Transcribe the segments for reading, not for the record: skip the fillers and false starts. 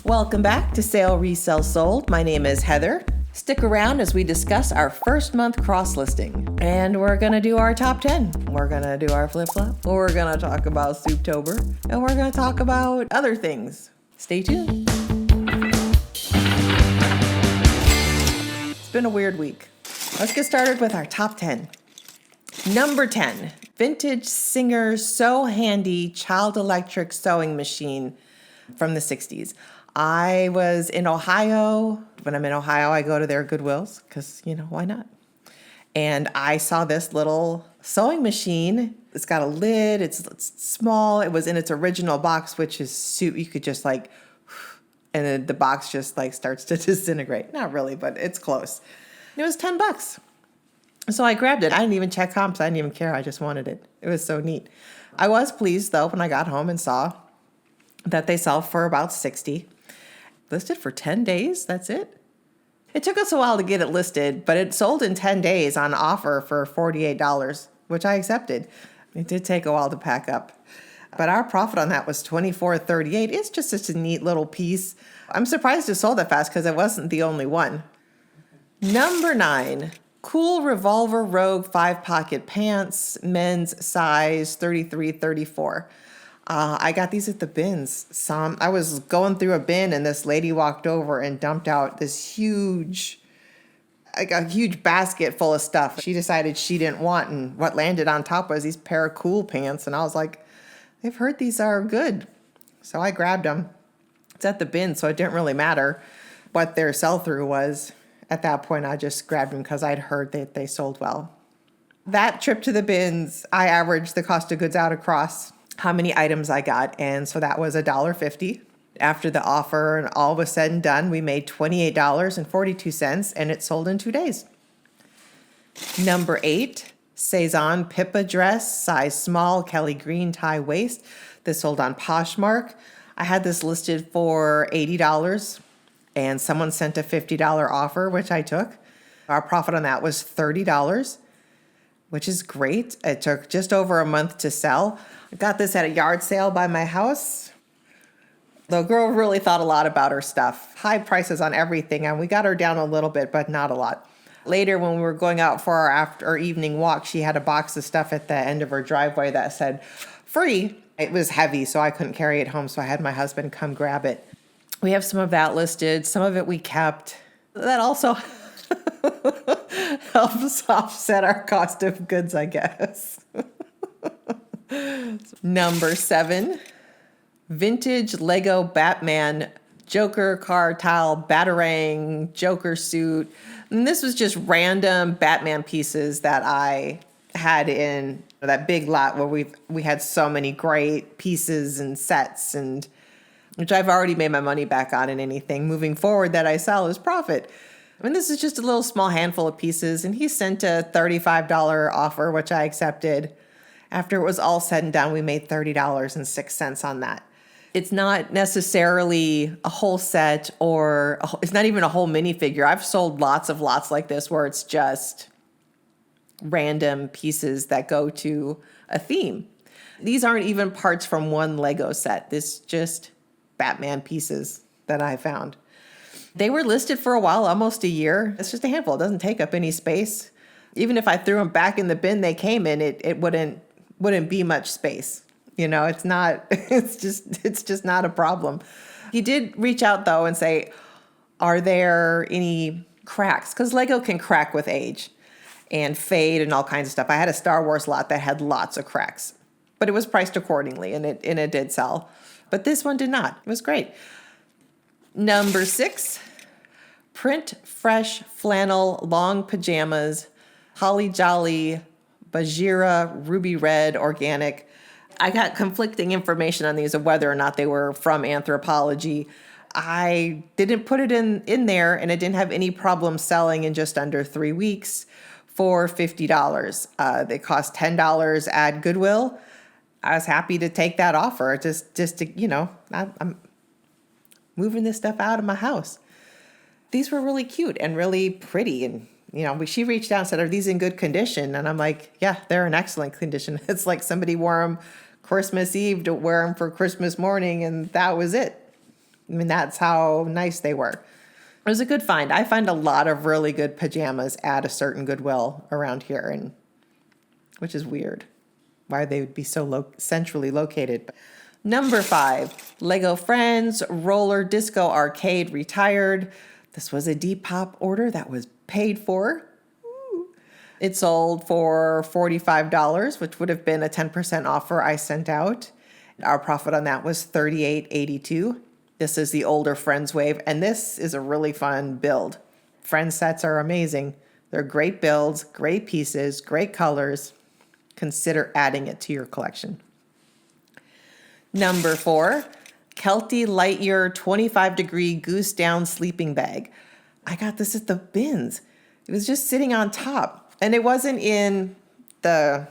Welcome back to Sale, Resell, Sold. My name is Heather. Stick around as we discuss our first month cross-listing. And we're going to do our top 10. We're going to do our flip-flop. We're going to talk about Souptober. And we're going to talk about other things. Stay tuned. It's been a weird week. Let's get started with our top 10. Number 10, vintage Singer Sew Handy Child Electric Sewing Machine from the 60s. I was in Ohio. When I'm in Ohio, I go to their Goodwills because, why not? And I saw this little sewing machine. It's got a lid. It's small. It was in its original box, which is you could just and then the box just starts to disintegrate. Not really, but it's close. It was $10. So I grabbed it. I didn't even check comps. I didn't even care. I just wanted it. It was so neat. I was pleased though when I got home and saw that they sell for about $60. Listed for 10 days. That's it. It took us a while to get it listed, but it sold in 10 days on offer for $48, which I accepted. It did take a while to pack up, but our profit on that was $24.38. It's just such a neat little piece. I'm surprised it sold that fast because it wasn't the only one. Number 9, KÜHL Revolver Rogue 5-pocket pants, men's size 33-34. I got these at the bins. I was going through a bin and this lady walked over and dumped out this huge basket full of stuff she decided she didn't want. And what landed on top was these pair of KÜHL pants. And I was like, they've heard these are good. So I grabbed them. It's at the bin, so it didn't really matter what their sell-through was. At that point, I just grabbed them because I'd heard that they sold well. That trip to the bins, I averaged the cost of goods out across how many items I got, and so that was $1.50. After the offer and all was said and done, we made $28.42, and it sold in 2 days. Number 8, Sezane Pippa dress, size small, Kelly green tie waist. This sold on Poshmark. I had this listed for $80, and someone sent a $50 offer, which I took. Our profit on that was $30, which is great. It took just over a month to sell. I got this at a yard sale by my house. The girl really thought a lot about her stuff. High prices on everything, and we got her down a little bit, but not a lot. Later, when we were going out for our evening walk, she had a box of stuff at the end of her driveway that said free. It was heavy, so I couldn't carry it home, so I had my husband come grab it. We have some of that listed. Some of it we kept. That also helps offset our cost of goods, I guess. Number 7, vintage Lego Batman Joker car tile Batarang Joker suit. And this was just random Batman pieces that I had in that big lot where we had so many great pieces and sets, and which I've already made my money back on, and anything moving forward that I sell is profit. I mean, this is just a little small handful of pieces, and he sent a $35 offer, which I accepted. After it was all said and done, we made $30.06 on that. It's not necessarily a whole set it's not even a whole minifigure. I've sold lots of lots like this where it's just random pieces that go to a theme. These aren't even parts from one Lego set. This is just Batman pieces that I found. They were listed for a while, almost a year. It's just a handful. It doesn't take up any space. Even if I threw them back in the bin they came in, it wouldn't be much space. It's just not a problem. He did reach out though and say, are there any cracks? Because Lego can crack with age and fade and all kinds of stuff. I had a Star Wars lot that had lots of cracks, but it was priced accordingly and it did sell. But this one did not. It was great. Number 6, print fresh flannel long pajamas, Holly Jolly Bajira Ruby Red Organic. I got conflicting information on these of whether or not they were from Anthropology. I didn't put it in there, and it didn't have any problem selling in just under 3 weeks for $50. They cost $10 at Goodwill. I was happy to take that offer just to, I'm moving this stuff out of my house. These were really cute and really pretty. And, she reached out and said, are these in good condition? And I'm like, yeah, they're in excellent condition. It's like somebody wore them Christmas Eve to wear them for Christmas morning, and that was it. I mean, that's how nice they were. It was a good find. I find a lot of really good pajamas at a certain Goodwill around here, and which is weird why they would be so centrally located. Number 5, Lego Friends Roller Disco Arcade Retired. This was a Depop order that was paid for. Ooh. It sold for $45, which would have been a 10% offer I sent out. Our profit on that was $38.82. This is the older Friends wave, and this is a really fun build. Friends sets are amazing. They're great builds, great pieces, great colors. Consider adding it to your collection. Number 4, Kelty Lightyear 25-degree Goose Down Sleeping Bag. I got this at the bins. It was just sitting on top, and it wasn't in the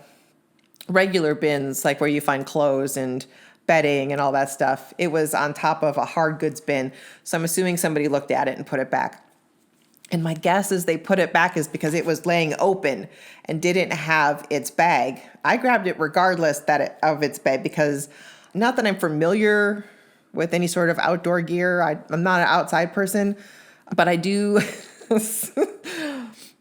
regular bins, like where you find clothes and bedding and all that stuff. It was on top of a hard goods bin. So I'm assuming somebody looked at it and put it back. And my guess is they put it back is because it was laying open and didn't have its bag. I grabbed it regardless of its bag because not that I'm familiar with any sort of outdoor gear. I'm not an outside person, but I do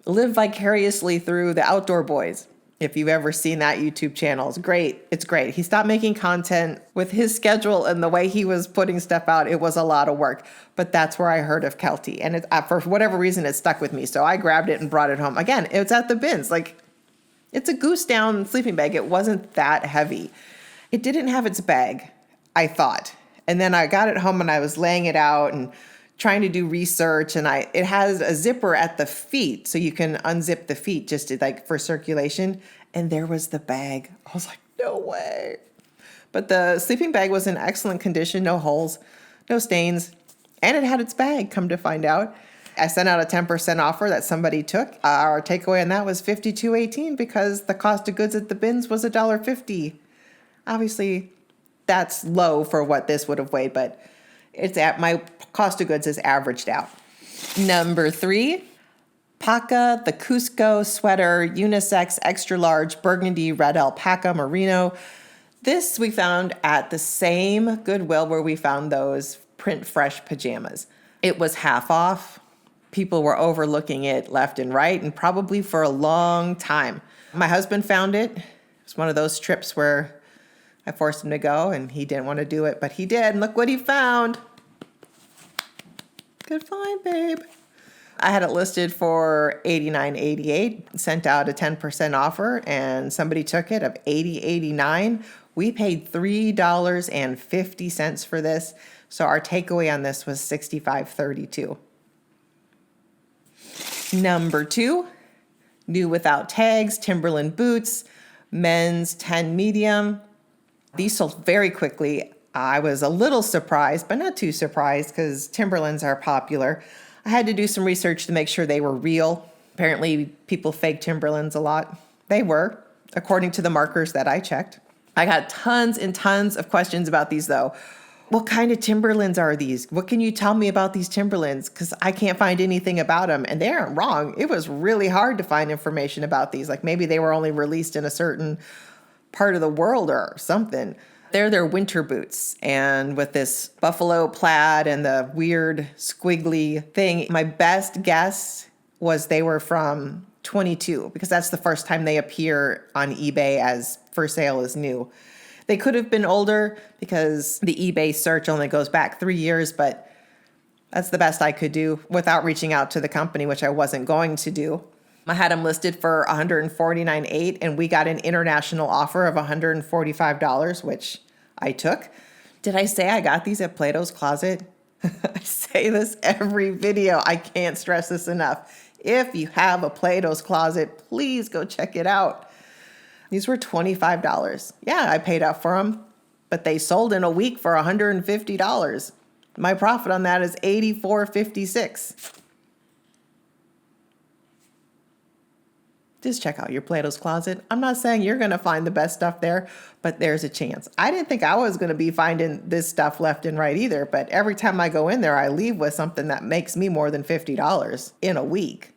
live vicariously through the Outdoor Boys. If you've ever seen that YouTube channel, it's great. It's great. He stopped making content with his schedule and the way he was putting stuff out. It was a lot of work, but that's where I heard of Kelty. And for whatever reason, it stuck with me. So I grabbed it and brought it home. Again, it's at the bins. Like, it's a goose down sleeping bag. It wasn't that heavy. It didn't have its bag, I thought. And then I got it home and I was laying it out and trying to do research, and it has a zipper at the feet, so you can unzip the feet just for circulation. And there was the bag. I was like, no way. But the sleeping bag was in excellent condition, no holes, no stains, and it had its bag, come to find out. I sent out a 10% offer that somebody took. Our takeaway on that was $52.18 because the cost of goods at the bins was $1.50. Obviously, that's low for what this would have weighed, but it's at my cost of goods is averaged out. Number 3, PAKA, the Cusco sweater, unisex, extra large, burgundy, red alpaca, merino. This we found at the same Goodwill where we found those print fresh pajamas. It was half off. People were overlooking it left and right, and probably for a long time. My husband found it. It was one of those trips where I forced him to go, and he didn't want to do it, but he did. And look what he found. Good find, babe. I had it listed for $89.88, sent out a 10% offer, and somebody took it of $80.89. We paid $3.50 for this, so our takeaway on this was $65.32. Number 2, new without tags, Timberland Boots, men's 10 medium. These sold very quickly. I was a little surprised, but not too surprised because Timberlands are popular. I had to do some research to make sure they were real. Apparently, people fake Timberlands a lot. They were, according to the markers that I checked. I got tons and tons of questions about these, though. What kind of Timberlands are these? What can you tell me about these Timberlands? Because I can't find anything about them. And they aren't wrong. It was really hard to find information about these. Like maybe they were only released in a certain part of the world or something. They're their winter boots. And with this buffalo plaid and the weird squiggly thing, my best guess was they were from 22 because that's the first time they appear on eBay as for sale as new. They could have been older because the eBay search only goes back 3 years, but that's the best I could do without reaching out to the company, which I wasn't going to do. I had them listed for $149.8, and we got an international offer of $145, which I took. Did I say I got these at Plato's Closet? I say this every video. I can't stress this enough. If you have a Plato's Closet, please go check it out. These were $25. Yeah, I paid up for them, but they sold in a week for $150. My profit on that is $84.56. Just check out your Plato's Closet. I'm not saying you're going to find the best stuff there, but there's a chance. I didn't think I was going to be finding this stuff left and right either, but every time I go in there, I leave with something that makes me more than $50 in a week.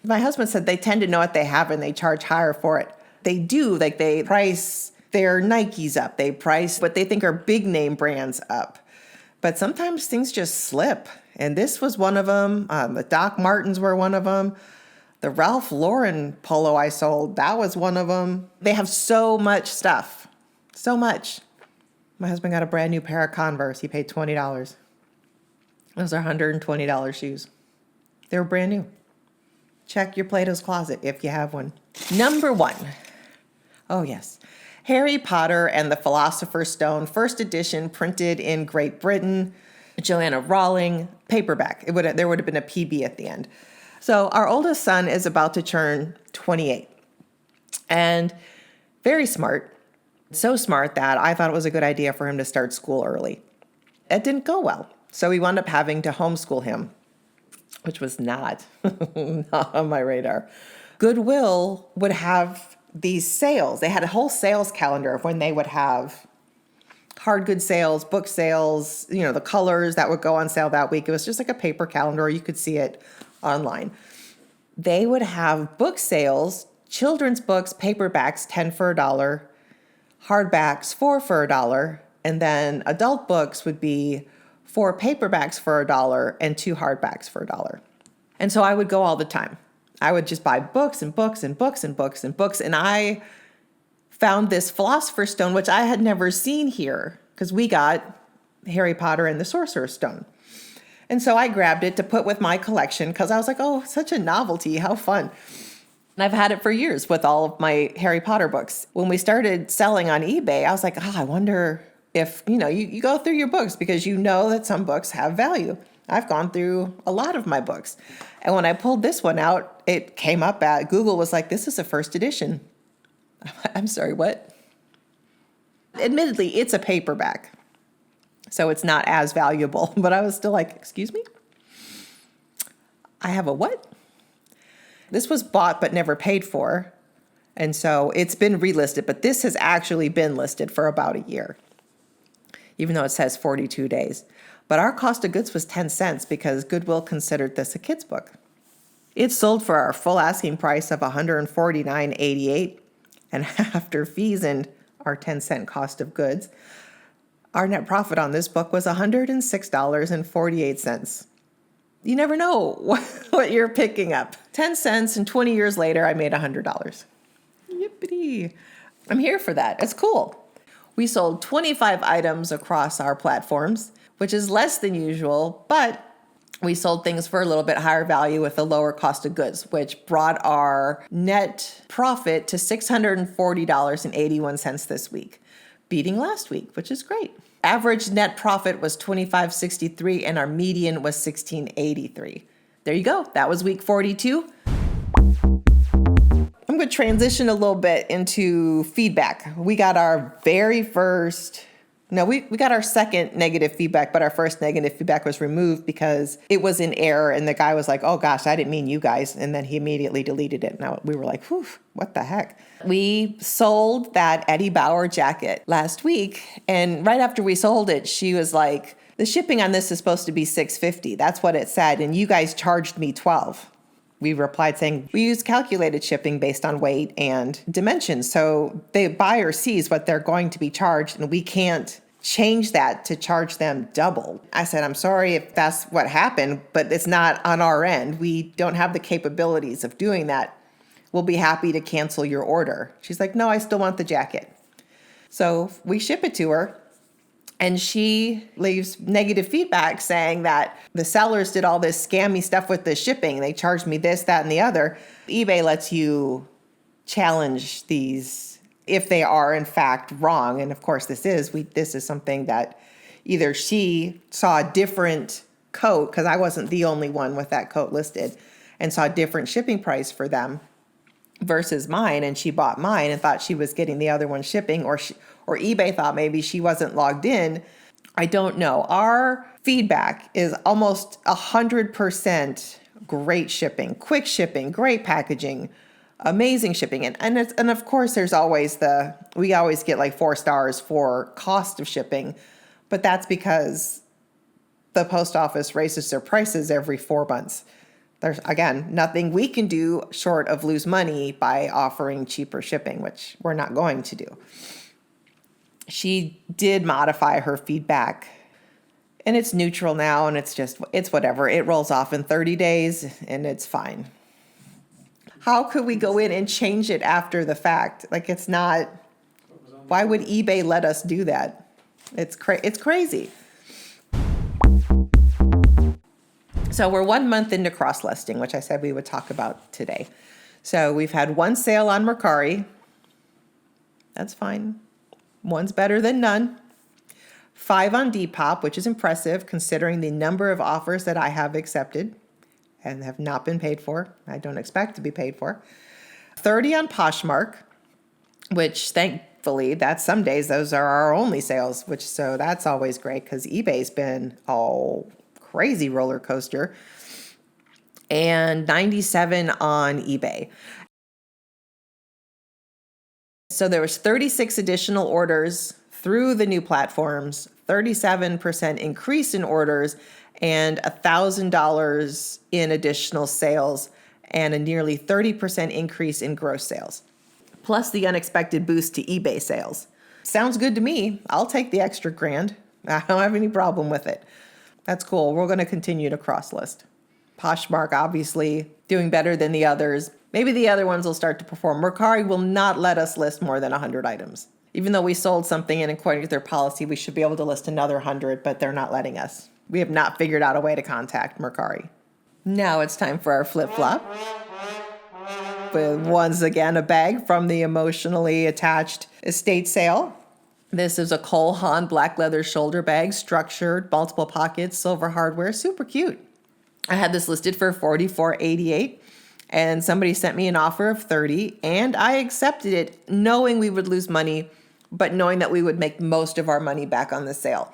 My husband said they tend to know what they have and they charge higher for it. They do, like they price their Nikes up. They price what they think are big name brands up. But sometimes things just slip. And this was one of them. The Doc Martens were one of them. The Ralph Lauren polo I sold, that was one of them. They have so much stuff. So much. My husband got a brand new pair of Converse. He paid $20. Those are $120 shoes. They were brand new. Check your Plato's Closet if you have one. Number 1. Oh, yes. Harry Potter and the Philosopher's Stone, first edition, printed in Great Britain. Joanna Rowling, paperback. There would have been a PB at the end. So our oldest son is about to turn 28. And very smart. So smart that I thought it was a good idea for him to start school early. It didn't go well. So we wound up having to homeschool him, which was not on my radar. Goodwill would have these sales. They had a whole sales calendar of when they would have hard goods sales, book sales, the colors that would go on sale that week. It was just like a paper calendar, or you could see it online. They would have book sales, children's books, paperbacks, 10 for $1, hardbacks, 4 for $1, and then adult books would be 4 paperbacks for $1 and 2 hardbacks for $1. And so I would go all the time. I would just buy books and books and books and books and books. And I found this Philosopher's Stone, which I had never seen here because we got Harry Potter and the Sorcerer's Stone. And so I grabbed it to put with my collection because I was like, oh, such a novelty. How fun. And I've had it for years with all of my Harry Potter books. When we started selling on eBay, I was like, I wonder if, you go through your books because you know that some books have value. I've gone through a lot of my books. And when I pulled this one out, it came up at Google was like, this is a first edition. I'm sorry, what? Admittedly, it's a paperback, so it's not as valuable. But I was still like, excuse me? I have a what? This was bought but never paid for. And so it's been relisted, but this has actually been listed for about a year, even though it says 42 days. But our cost of goods was 10 cents because Goodwill considered this a kid's book. It sold for our full asking price of $149.88. And after fees and our 10-cent cost of goods, our net profit on this book was $106.48. You never know what you're picking up. 10 cents and 20 years later, I made $100. Yippee. I'm here for that. It's cool. We sold 25 items across our platforms, which is less than usual, but we sold things for a little bit higher value with a lower cost of goods, which brought our net profit to $640.81 this week, beating last week, which is great. Average net profit was $25.63 and our median was $16.83. There you go. That was week 42. I'm going to transition a little bit into feedback. We got our we got our second negative feedback, but our first negative feedback was removed because it was in error. And the guy was like, oh gosh, I didn't mean you guys. And then he immediately deleted it. Now we were like, whew, what the heck? We sold that Eddie Bauer jacket last week. And right after we sold it, she was like, the shipping on this is supposed to be $6.50. That's what it said. And you guys charged me $12. We replied saying, we use calculated shipping based on weight and dimensions. So the buyer sees what they're going to be charged, and we can't change that to charge them double. I said, I'm sorry if that's what happened, but it's not on our end. We don't have the capabilities of doing that. We'll be happy to cancel your order. She's like, no, I still want the jacket. So we ship it to her. And she leaves negative feedback saying that the sellers did all this scammy stuff with the shipping. They charged me this, that, and the other. eBay lets you challenge these if they are in fact wrong. And of course this is something that either she saw a different coat, because I wasn't the only one with that coat listed, and saw a different shipping price for them versus mine, and she bought mine and thought she was getting the other one shipping, or eBay thought maybe she wasn't logged in. I don't know. Our feedback is almost 100% great shipping, quick shipping, great packaging, amazing shipping. And of course there's always we always get like 4 stars for cost of shipping, but that's because the post office raises their prices every 4 months. There's, again, nothing we can do short of lose money by offering cheaper shipping, which we're not going to do. She did modify her feedback And it's neutral now, and it's whatever. It rolls off in 30 days, and it's fine. How could we go in and change it after the fact? Like, it's not, why would eBay let us do that? It's crazy. So we're 1 month into cross-listing, which I said we would talk about today. So we've had one sale on Mercari. That's fine. One's better than none. 5 on Depop, which is impressive considering the number of offers that I have accepted and have not been paid for. I don't expect to be paid for. 30 on Poshmark, which thankfully, that's some days those are our only sales, so that's always great because eBay's been crazy roller coaster. And 97 on eBay. So there was 36 additional orders through the new platforms, 37% increase in orders, and $1,000 in additional sales, and a nearly 30% increase in gross sales, plus the unexpected boost to eBay sales. Sounds good to me. I'll take the extra $1,000. I don't have any problem with it. That's cool. We're going to continue to cross-list. Poshmark, obviously, doing better than the others. Maybe the other ones will start to perform. Mercari will not let us list more than 100 items. Even though we sold something and according to their policy, we should be able to list another 100, but they're not letting us. We have not figured out a way to contact Mercari. Now it's time for our flip-flop. With once again a bag from the emotionally attached estate sale. This is a Cole Haan black leather shoulder bag, structured, multiple pockets, silver hardware, super cute. I had this listed for $44.88, and somebody sent me an offer of $30, and I accepted it knowing we would lose money, but knowing that we would make most of our money back on the sale,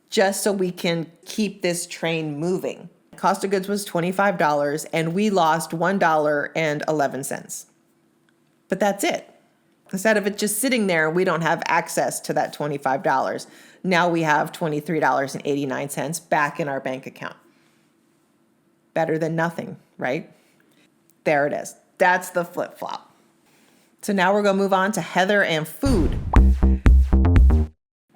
just so we can keep this train moving. Cost of goods was $25, and we lost $1.11. But that's it. Instead of it just sitting there, we don't have access to that $25. Now we have $23.89 back in our bank account. Better than nothing, right? There it is. That's the flip-flop. So now we're going to move on to Heather and food.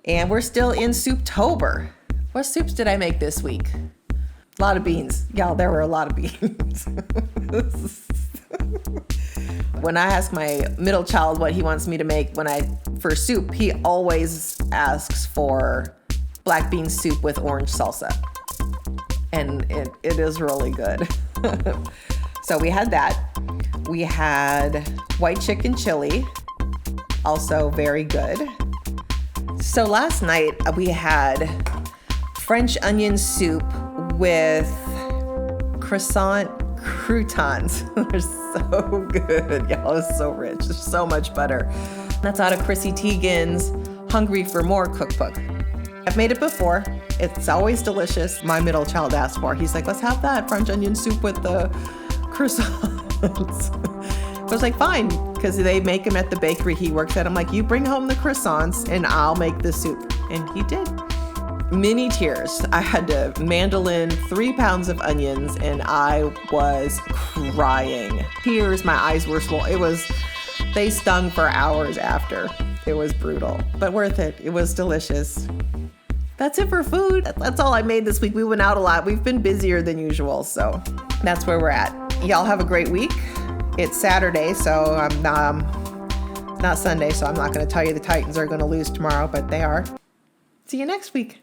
And we're still in Souptober. What soups did I make this week? A lot of beans. Y'all, there were a lot of beans. When I ask my middle child what he wants me to make for soup, he always asks for black bean soup with orange salsa. And it is really good. So we had that. We had white chicken chili, also very good. So last night we had French onion soup with Croissant Croutons. They're so good. Y'all, it's so rich. There's so much butter. That's out of Chrissy Teigen's Hungry for More cookbook. I've made it before. It's always delicious. My middle child asked for. He's like, let's have that French onion soup with the croissants. I was like, fine, because they make them at the bakery he works at. I'm like, you bring home the croissants and I'll make the soup. And he did. Mini tears. I had to mandolin 3 pounds of onions and I was crying. Tears, my eyes were swollen. They stung for hours after. It was brutal, but worth it. It was delicious. That's it for food. That's all I made this week. We went out a lot. We've been busier than usual, so that's where we're at. Y'all have a great week. It's Saturday, so it's not Sunday, so I'm not going to tell you the Titans are going to lose tomorrow, but they are. See you next week.